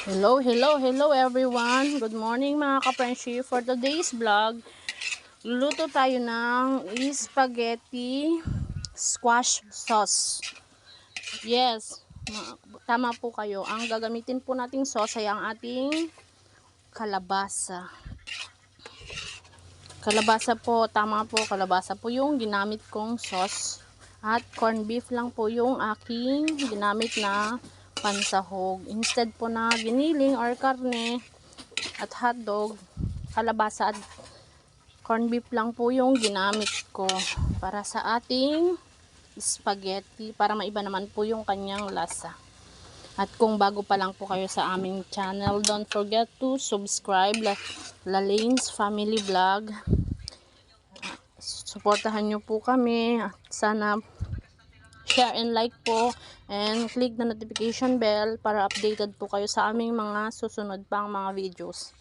Hello everyone. Good morning mga ka-friendship. For today's vlog, luluto tayo ng spaghetti squash sauce. Yes, tama po kayo. Ang gagamitin po nating sauce ay ang ating kalabasa. Kalabasa po, tama po, kalabasa po yung ginamit kong sauce. At corned beef lang po yung aking ginamit na pansahog. Instead po na giniling or karne at hotdog, kalabasa at corned beef lang po yung ginamit ko para sa ating spaghetti, para maiba naman po yung kanyang lasa. At kung bago pa lang po kayo sa aming channel, don't forget to subscribe, Lalane's Family Vlog. Suportahan nyo po kami at sana share and like po and click the notification bell para updated po kayo sa aming mga susunod pang mga videos.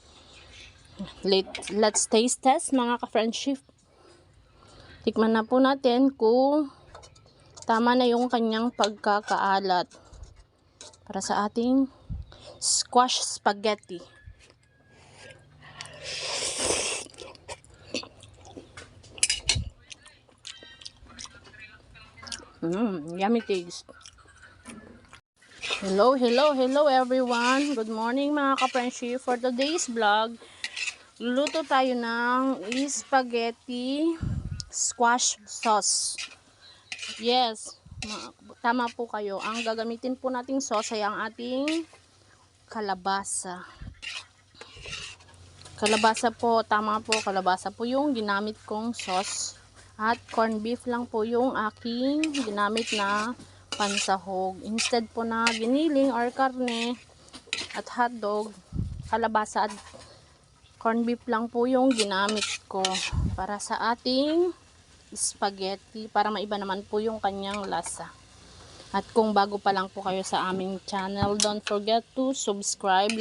Let's taste test mga ka-friendship. Tikman na po natin kung tama na yung kanyang pagkakaalat para sa ating squash spaghetti. Yummy taste. Hello everyone. Good morning mga ka-friendship. For today's vlog, luluto tayo ng spaghetti squash sauce. Yes, tama po kayo. Ang gagamitin po nating sauce ay ang ating kalabasa. Kalabasa po, tama po, kalabasa po yung ginamit kong sauce. At corned beef lang po yung aking ginamit na pansahog. Instead po na giniling or karne at hotdog, kalabasa at corned beef lang po yung ginamit ko para sa ating spaghetti, para maiba naman po yung kanyang lasa. At kung bago pa lang po kayo sa aming channel, don't forget to subscribe,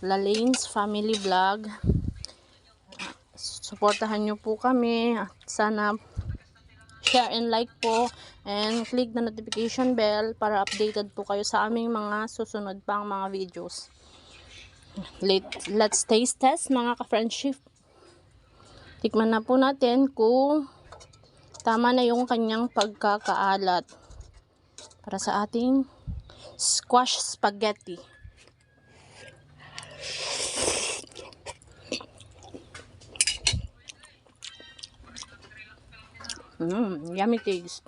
Lalane's Family Vlog. Suportahan nyo po kami at sana share and like po and click the notification bell para updated po kayo sa aming mga susunod pang mga videos. Let's taste test mga ka-friendship. Tikman na po natin kung tama na yung kanyang pagkakaalat para sa ating squash spaghetti. Yummy taste.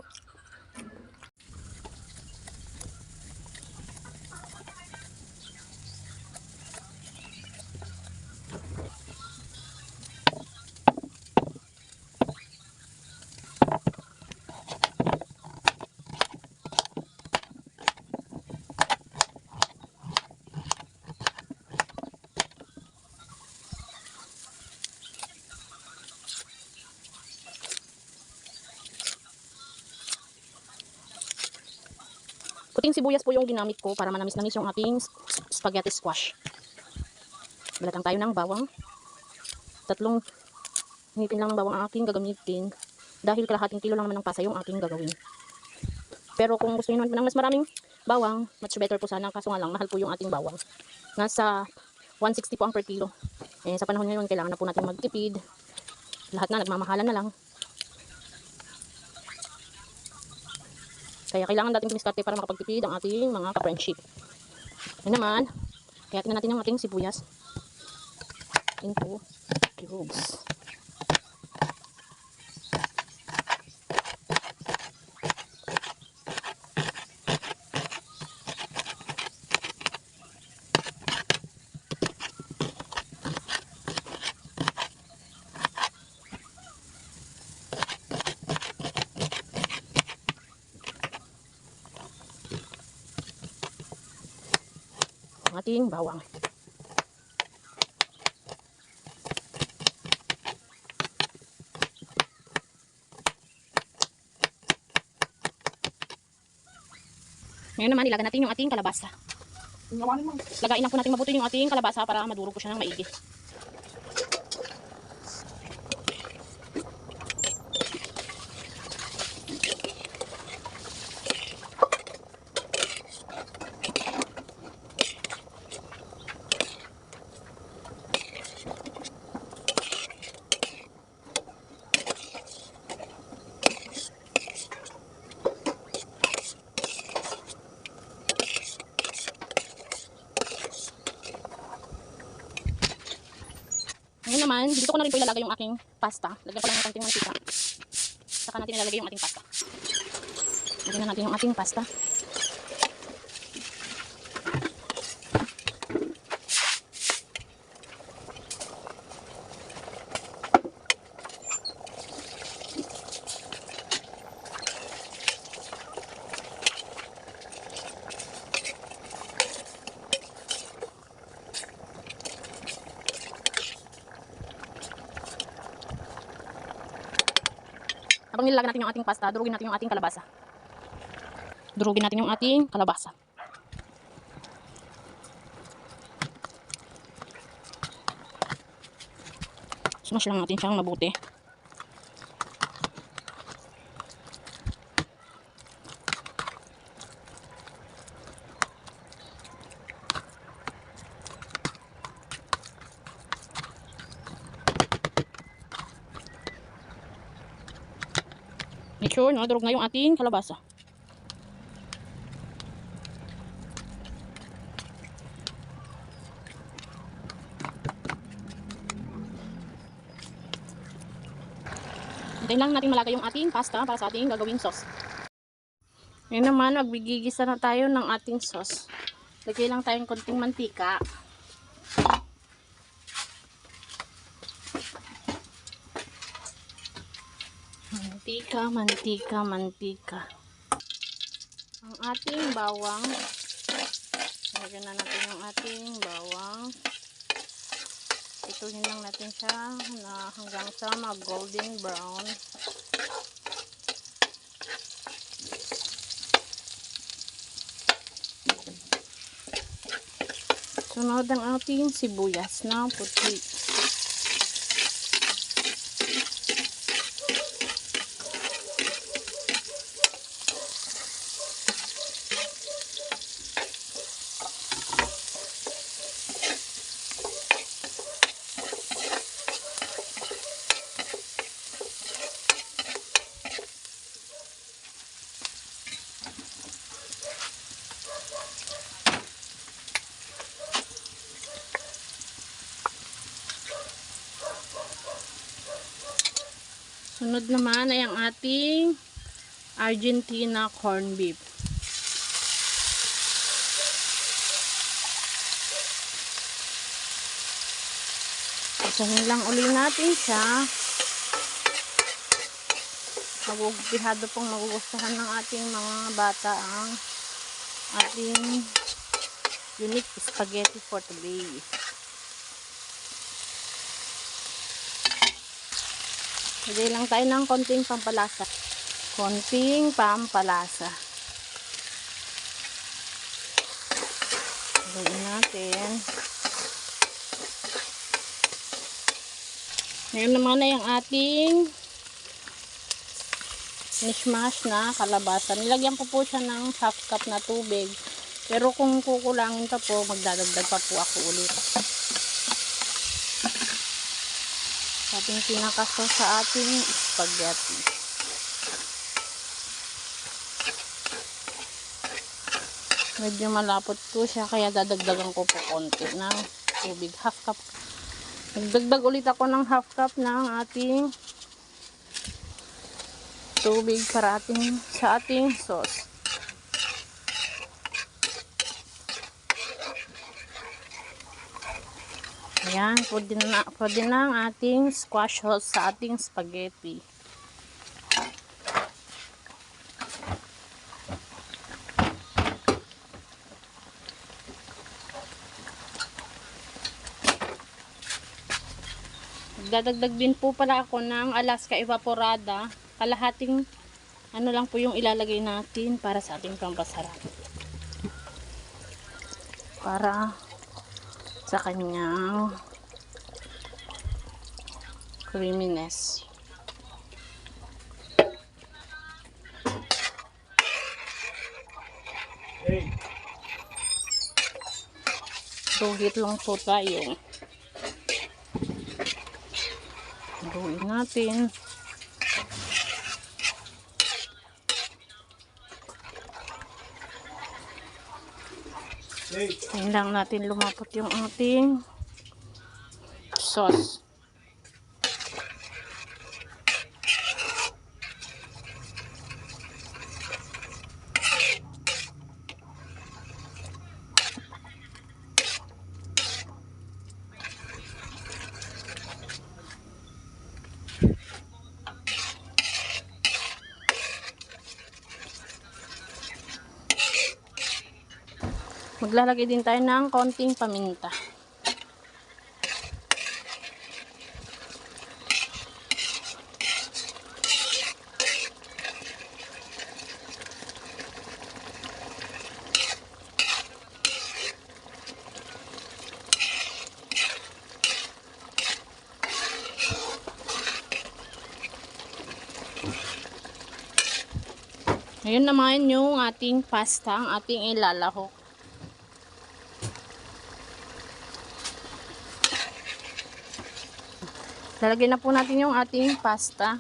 Puting sibuyas po yung ginamit ko para manamis-namis yung ating spaghetti squash. Balatan tayo ng bawang. 3 ngipin lang ng bawang ang aking gagamitin. Dahil kalahating kilo lang naman ng pasa yung aking gagawin. Pero kung gusto nyo naman ng mas maraming bawang, much better po sana. Kaso nga lang, mahal po yung ating bawang. Nasa 160 po ang per kilo. Eh, sa panahon ngayon, kailangan na po natin magtipid. Lahat na, nagmamahalan na lang. Kaya kailangan natin kumiskarte para makapagtipid ang ating mga ka-friendship. Yan naman, kaya tingnan natin yung ating sibuyas into cubes. Ang ating bawang. Ngayon naman, ilagan natin yung ating kalabasa. Lagain lang po natin mabuti yung ating kalabasa para madurog po siya ng maigi. naman, dito ko na rin po ilalagay yung aking pasta. Lagyan ko lang ng konting mantika. Saka natin ilalagay yung ating pasta. Lagyan na natin yung ating pasta. Habang nilagyan natin yung ating pasta, durugin natin yung ating kalabasa. Durugin natin yung ating kalabasa. Smash lang natin siyang mabuti. Make sure na durog na yung ating kalabasa. Hintayin lang natin malagay yung ating pasta para sa ating gagawing sauce. Ngayon naman, magbigigisa na tayo ng ating sauce. Lagay lang tayong konting mantika. Mantika. Ang ating bawang. Lagyan na natin yung ating bawang. Ituhin lang natin siya na hanggang sa mag-golden brown. Sunod ang ating sibuyas na puti. Sunod naman ay ang ating Argentina corned beef. Isahin lang uli natin siya. Magugustuhado pong magugustuhan ng ating mga bata ang ating unique spaghetti for today. Lagay lang tayo ng konting pampalasa. Lagyan natin. Ngayon naman ay ang ating mishmash na kalabasa. Nilagyan ko po siya ng half cup na tubig. Pero kung kukulangin pa po, magdadagdag pa po ako ulit. Ating pinakaso sa ating spaghetti. Medyo malapot po siya, kaya dadagdagan ko po konti ng tubig. Half cup. Nagdagdag ulit ako ng half cup ng ating tubig para sa ating sauce. Ayan, pwede na ang ating squash sauce sa ating spaghetti. Magdadagdag din po pala ako ng Alaska Evaporada. Kalahating ano lang po yung ilalagay natin para sa ating pampasarap. Para sa kanyang creaminess. Duhit lang po tayo. Duhin natin. Ngayon lang natin lumapot yung ating sauce. Maglalagay din tayo ng konting paminta. Ngayon naman yung ating pasta, ang ating ilalahok. Lalagyan na po natin yung ating pasta.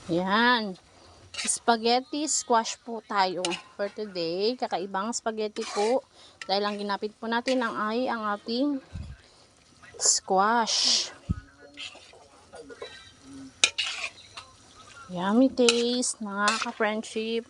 Yan. Spaghetti squash po tayo for today. Kakaibang spaghetti po. Dahil ang ginapit po natin ay ang ating squash. Yummy taste, mga ka-friendship.